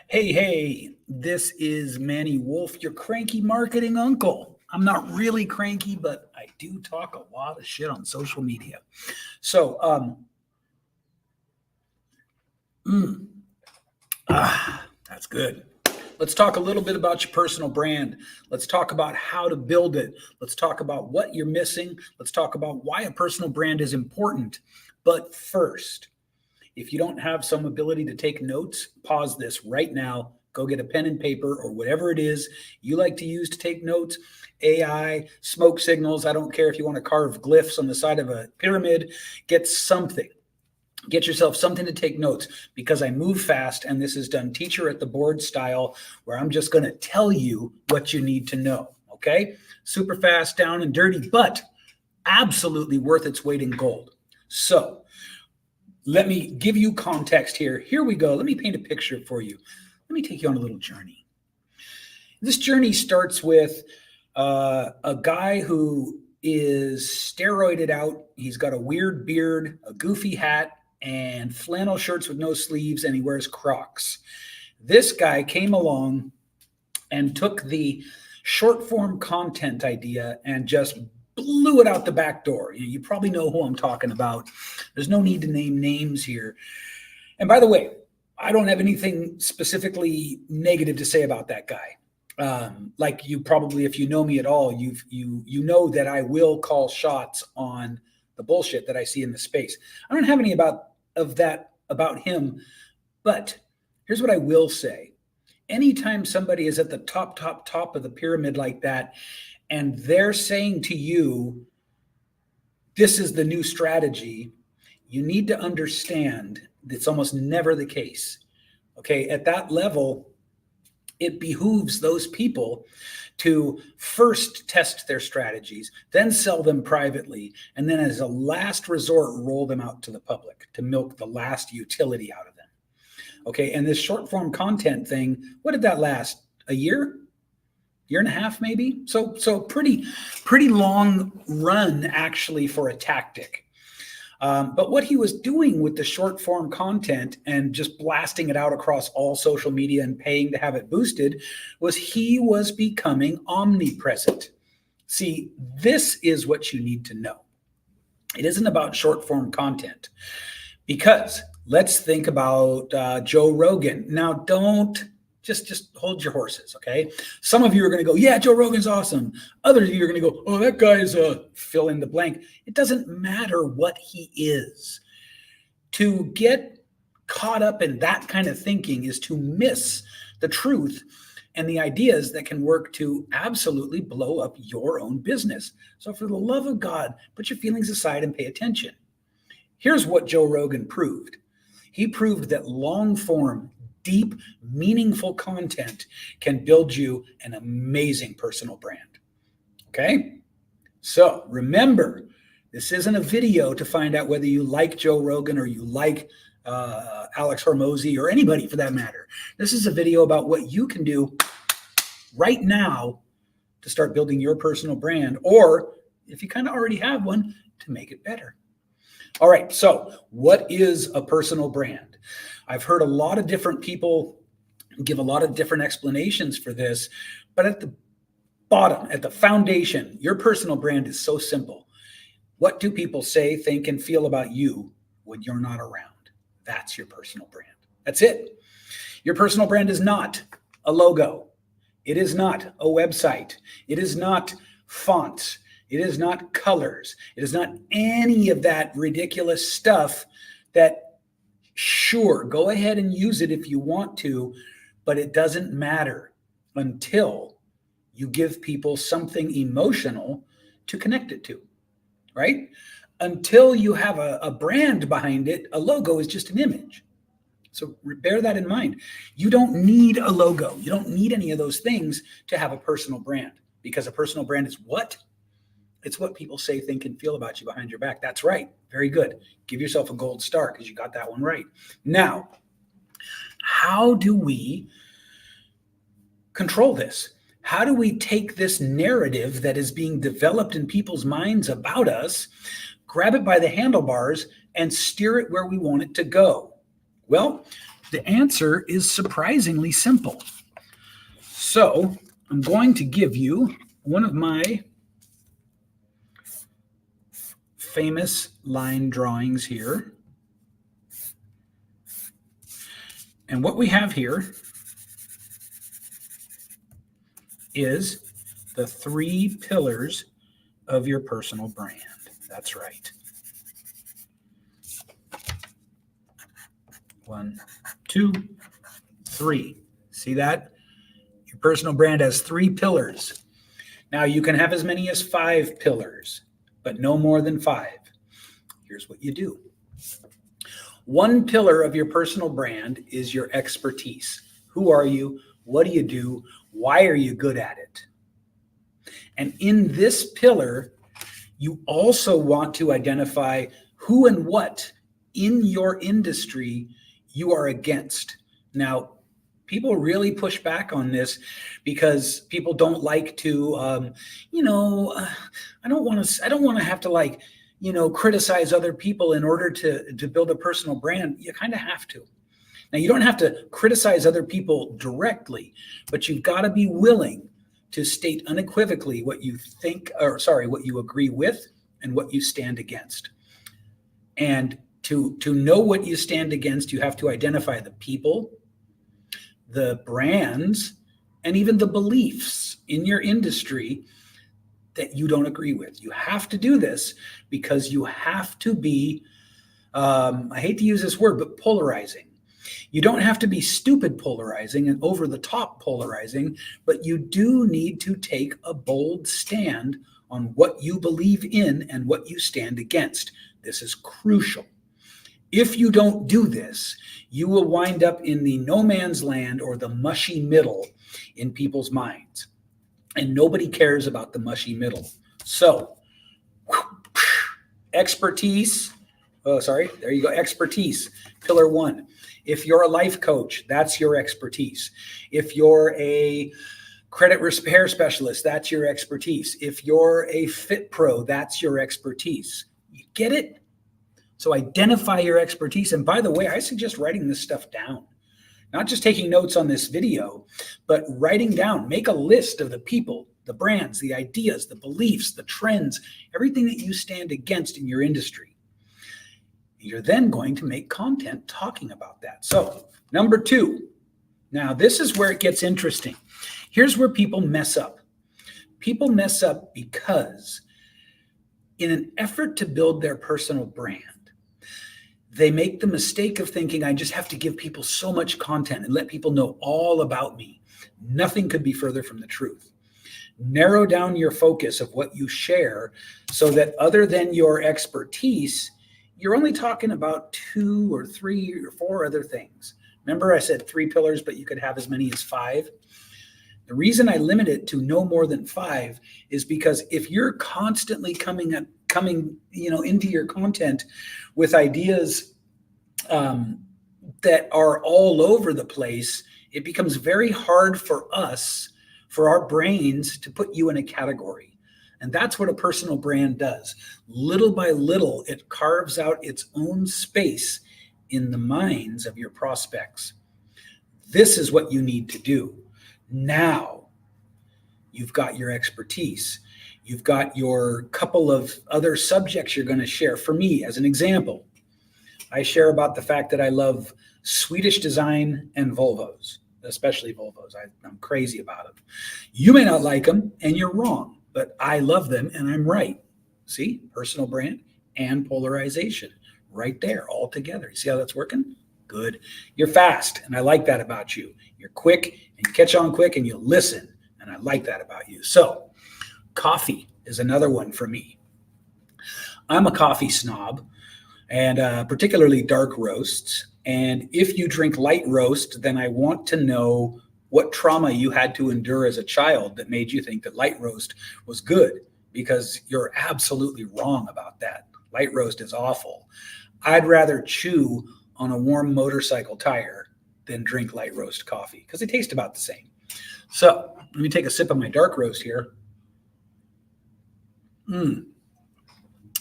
Hey, this is Manny Wolf, your cranky marketing uncle. I'm not really cranky, but I do talk a lot of shit on social media. So, mm, that's good. Let's talk a little bit about your personal brand. Let's talk about how to build it. Let's talk about what you're missing. Let's talk about why a personal brand is important. But first, if you don't have some ability to take notes, pause this right now. Go get a pen and paper or whatever it is you like to use to take notes. AI, smoke signals. I don't care if you want to carve glyphs on the side of a pyramid. Get something. Get yourself something to take notes because I move fast and this is done teacher at the board style where I'm just going to tell you what you need to know. Okay? Super fast, down and dirty, but absolutely worth its weight in gold. So, let me give you context here. Here we go. Let me paint a picture for you. Let me take you on a little journey. This journey starts with a guy who is steroided out. He's got a weird beard, a goofy hat, and flannel shirts with no sleeves, and he wears Crocs. This guy came along and took the short form content idea and just blew it out the back door. You probably know who I'm talking about. There's no need to name names here. And by the way, I don't have anything specifically negative to say about that guy. Like you probably, if you know me at all, you know that I will call shots on the bullshit that I see in the space. I don't have any of that about him, but here's what I will say. Anytime somebody is at the top of the pyramid like that, and they're saying to you, this is the new strategy, you need to understand that's almost never the case. Okay, at that level, it behooves those people to first test their strategies, then sell them privately, and then as a last resort, roll them out to the public to milk the last utility out of them. Okay, and this short form content thing, what did that last? A year and a half, maybe? So pretty long run actually for a tactic. But what he was doing with the short form content and just blasting it out across all social media and paying to have it boosted was he was becoming omnipresent. See, this is what you need to know. It isn't about short form content because let's think about Joe Rogan. Now, don't just hold your horses, okay? Some of you are going to go, yeah, Joe Rogan's awesome. Others of you are going to go, oh, that guy is fill in the blank. It doesn't matter what he is. To get caught up in that kind of thinking is to miss the truth and the ideas that can work to absolutely blow up your own business. So for the love of God, put your feelings aside and pay attention. Here's what Joe Rogan proved. He proved that long form, deep, meaningful content can build you an amazing personal brand. Okay? So remember, this isn't a video to find out whether you like Joe Rogan or you like Alex Hormozi or anybody for that matter. This is a video about what you can do right now to start building your personal brand, or if you kind of already have one, to make it better. All right, so what is a personal brand? I've heard a lot of different people give a lot of different explanations for this, but at the bottom, at the foundation, your personal brand is so simple. What do people say, think, and feel about you when you're not around? That's your personal brand. That's it. Your personal brand is not a logo. It is not a website. It is not fonts. It is not colors. It is not any of that ridiculous stuff that, sure, go ahead and use it if you want to, but it doesn't matter until you give people something emotional to connect it to, right? Until you have a brand behind it, a logo is just an image. So bear that in mind. You don't need a logo. You don't need any of those things to have a personal brand, because a personal brand is what? It's what people say, think, and feel about you behind your back. That's right. Very good. Give yourself a gold star because you got that one right. Now, how do we control this? How do we take this narrative that is being developed in people's minds about us, grab it by the handlebars, and steer it where we want it to go? Well, The answer is surprisingly simple. So I'm going to give you one of my famous line drawings here. And what we have here is the 3 pillars of your personal brand. That's right. 1, 2, 3. See that? Your personal brand has 3 pillars. Now you can have as many as 5 pillars, but no more than 5. Here's what you do. 1 pillar of your personal brand is your expertise. Who are you? What do you do? Why are you good at it? And in this pillar, you also want to identify who and what in your industry you are against. Now, people really push back on this because people don't like to, I don't want to have to criticize other people in order to build a personal brand. You kind of have to. Now, you don't have to criticize other people directly, but you've got to be willing to state unequivocally what you what you agree with and what you stand against. And to know what you stand against, you have to identify the people, the brands, and even the beliefs in your industry that you don't agree with. You have to do this because you have to be, I hate to use this word, but polarizing. You don't have to be stupid polarizing and over the top polarizing, but you do need to take a bold stand on what you believe in and what you stand against. This is crucial. If you don't do this, you will wind up in the no man's land or the mushy middle in people's minds. And nobody cares about the mushy middle. So, expertise. Oh, sorry. There you go. Expertise. Pillar 1. If you're a life coach, that's your expertise. If you're a credit repair specialist, that's your expertise. If you're a fit pro, that's your expertise. You get it? So identify your expertise. And by the way, I suggest writing this stuff down. Not just taking notes on this video, but writing down, make a list of the people, the brands, the ideas, the beliefs, the trends, everything that you stand against in your industry. You're then going to make content talking about that. So, number 2. Now, this is where it gets interesting. Here's where people mess up. People mess up because in an effort to build their personal brand, they make the mistake of thinking, I just have to give people so much content and let people know all about me. Nothing could be further from the truth. Narrow down your focus of what you share so that other than your expertise, you're only talking about 2 or 3 or 4 other things. Remember I said 3 pillars, but you could have as many as 5. The reason I limit it to no more than 5 is because if you're constantly coming into your content with ideas that are all over the place, it becomes very hard for our brains to put you in a category. And that's what a personal brand does. Little by little, it carves out its own space in the minds of your prospects. This is what you need to do. Now, you've got your expertise. You've got your couple of other subjects you're going to share. For me, as an example, I share about the fact that I love Swedish design and Volvos, especially Volvos. I'm crazy about them. You may not like them, and you're wrong, but I love them, and I'm right. See, personal brand and polarization right there all together. You see how that's working? Good. You're fast, and I like that about you. You're quick, and you catch on quick, and you listen, and I like that about you. So, coffee is another one for me. I'm a coffee snob, and particularly dark roasts. And if you drink light roast, then I want to know what trauma you had to endure as a child that made you think that light roast was good, because you're absolutely wrong about that. Light roast is awful. I'd rather chew on a warm motorcycle tire than drink light roast coffee because they taste about the same. So let me take a sip of my dark roast here.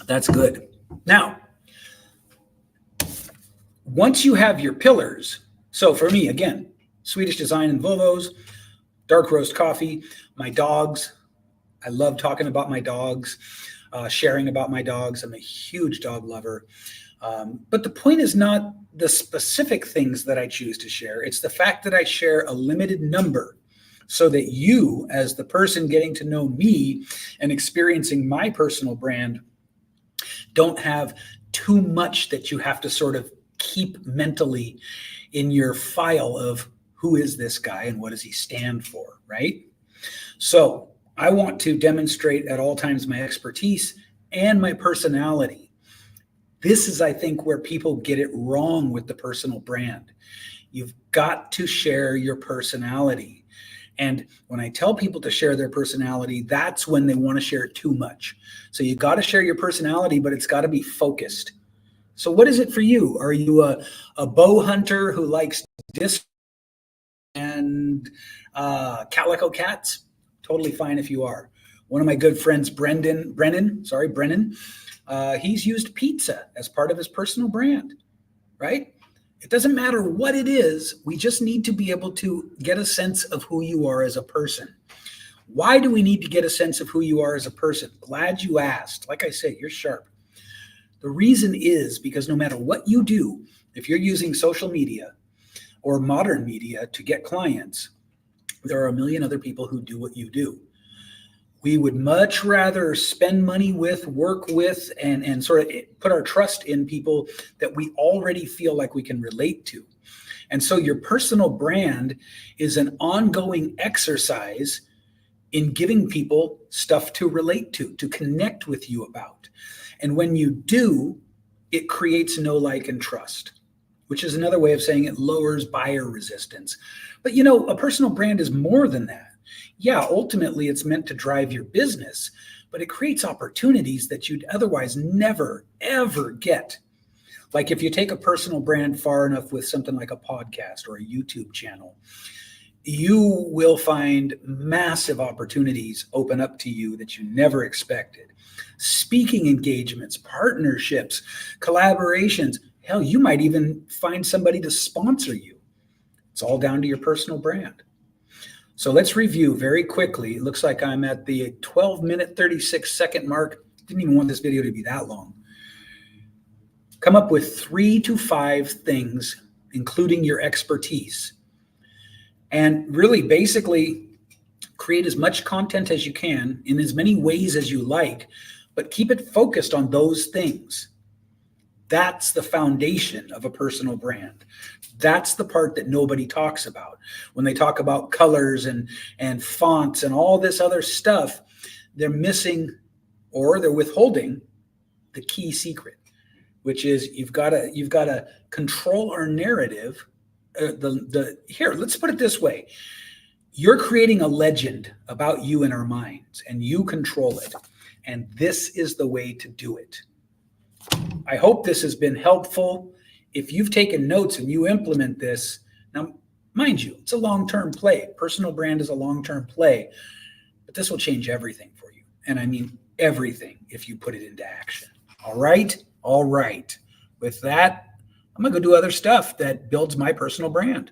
That's good. Now, once you have your pillars, So for me, again, Swedish Design and Volvos, dark roast coffee, my dogs. I love talking about my dogs, sharing about my dogs. I'm a huge dog lover. But the point is not the specific things that I choose to share. It's the fact that I share a limited number so that you, as the person getting to know me and experiencing my personal brand, don't have too much that you have to sort of keep mentally in your file of who is this guy and what does he stand for, right? So I want to demonstrate at all times my expertise and my personality. This is, I think, where people get it wrong with the personal brand. You've got to share your personality. And when I tell people to share their personality, that's when they want to share too much. So you got to share your personality, but it's got to be focused. So what is it for you? Are you a bow hunter who likes disc and calico cats? Totally fine if you are. One of my good friends, Brennan, he's used pizza as part of his personal brand, right? It doesn't matter what it is. We just need to be able to get a sense of who you are as a person. Why do we need to get a sense of who you are as a person? Glad you asked. Like I said, you're sharp. The reason is because no matter what you do, if you're using social media or modern media to get clients, there are a million other people who do what you do. We would much rather spend money with, work with, and sort of put our trust in people that we already feel like we can relate to. And so your personal brand is an ongoing exercise in giving people stuff to relate to connect with you about. And when you do, it creates know, like, and trust, which is another way of saying it lowers buyer resistance. But you know, a personal brand is more than that. Yeah, ultimately it's meant to drive your business, but it creates opportunities that you'd otherwise never, ever get. Like if you take a personal brand far enough with something like a podcast or a YouTube channel, you will find massive opportunities open up to you that you never expected. Speaking engagements, partnerships, collaborations. Hell, you might even find somebody to sponsor you. It's all down to your personal brand. So let's review very quickly. It looks like I'm at the 12-minute, 36-second mark. Didn't even want this video to be that long. Come up with 3 to 5 things, including your expertise. And really, basically, create as much content as you can in as many ways as you like, but keep it focused on those things. That's the foundation of a personal brand. That's the part that nobody talks about. When they talk about colors and fonts and all this other stuff, they're missing or they're withholding the key secret, which is you've got to control our narrative. Here, let's put it this way. You're creating a legend about you in our minds, and you control it. And this is the way to do it. I hope this has been helpful. If you've taken notes and you implement this, now, mind you, it's a long-term play. Personal brand is a long-term play, but this will change everything for you. And I mean everything if you put it into action. All right? All right. With that, I'm going to go do other stuff that builds my personal brand.